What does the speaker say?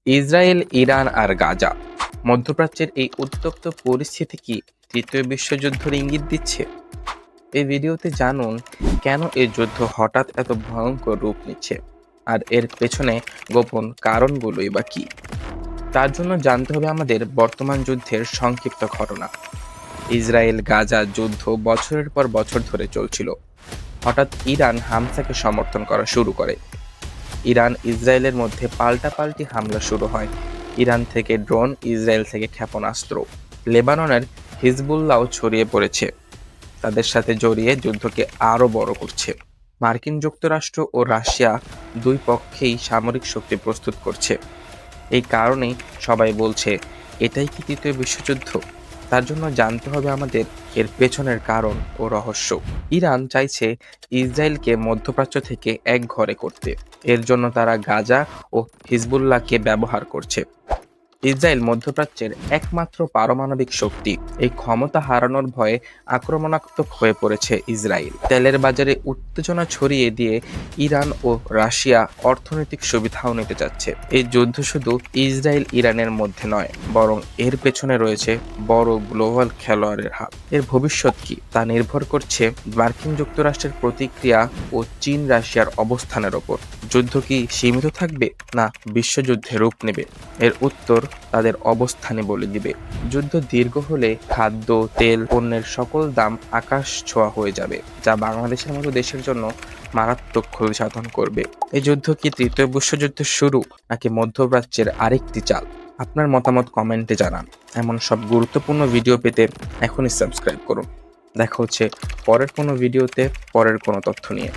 Israel, Iran আর গাজা। মধ্যপ্রাচ্যের এই উত্তপ্ত পরিস্থিতি কি তৃতীয় বিশ্বযুদ্ধের ইঙ্গিত দিচ্ছে? এই ভিডিওতে জানুন কেন এই যুদ্ধ হঠাৎ এত ভয়ঙ্কর রূপ নিচ্ছে, আর এর পেছনে গোপন কারণগুলোই বা কি। তার জন্য জানতে হবে আমাদের বর্তমান যুদ্ধের সংক্ষিপ্ত ঘটনা। ইসরায়েল গাজা যুদ্ধ বছরের পর বছর ধরে চলছিল। হঠাৎ ইরান হামসাকে সমর্থন করা শুরু করে। ইরান ইসরায়েলের মধ্যে পাল্টাপাল্টি হামলা শুরু হয়। ইরান থেকে ড্রোন, ইসরায়েল থেকে ক্ষেপণাস্ত্র। লেবাননের হিজবুল্লাহও ছড়িয়ে পড়েছে, তাদের সাথে জড়িয়ে যুদ্ধকে আরও বড় করছে। মার্কিন যুক্তরাষ্ট্র ও রাশিয়া দুই পক্ষেই সামরিক শক্তি প্রস্তুত করছে। এই কারণেই সবাই বলছে, এটাই কি তৃতীয় বিশ্বযুদ্ধ? তার জন্য জানতে হবে আমাদের এর পেছনের কারণ ও রহস্য। ইরান চাইছে ইসরায়েলকে মধ্যপ্রাচ্য থেকে এক ঘরে করতে। এর জন্য তারা গাজা ও হিজবুল্লাহকে ব্যবহার করছে। ইসরায়েল মধ্যপ্রাচ্যের একমাত্র পারমাণবিক শক্তি। এই ক্ষমতা হারানোর ভয়ে আক্রমণাত্মক হয়ে পড়েছে ইসরায়েল। তেলের বাজারে উত্তেজনা ছড়িয়ে দিয়ে ইরান ও রাশিয়া অর্থনৈতিক সুবিধাও নিতে চাচ্ছে। এই যুদ্ধ শুধু ইসরায়েল ইরানের মধ্যে নয়, বরং এর পেছনে রয়েছে বড় গ্লোবাল খেলোয়াড়ের হাত। এর ভবিষ্যৎ কি তা নির্ভর করছে মার্কিন যুক্তরাষ্ট্রের প্রতিক্রিয়া ও চীন রাশিয়ার অবস্থানের ওপর। যুদ্ধ কি সীমিত থাকবে, না বিশ্বযুদ্ধে রূপ নেবে? এর উত্তর তাদের অবস্থানে বলে দিবে। যুদ্ধ দীর্ঘ হলে খাদ্য, তেল, পণ্যের সকল দাম আকাশ ছোঁয়া হয়ে যাবে, যা বাংলাদেশের মতো দেশের জন্য মারাত্মক ক্ষতি সাধন করবে। এই যুদ্ধ কি তৃতীয় বিশ্বযুদ্ধের শুরু, নাকি মধ্যপ্রাচ্যের আরেকটি চাল? আপনার মতামত কমেন্টে জানান। এমন সব গুরুত্বপূর্ণ ভিডিও পেতে এখনই সাবস্ক্রাইব করুন। দেখা হচ্ছে পরের কোনো ভিডিওতে, পরের কোনো তথ্য নিয়ে।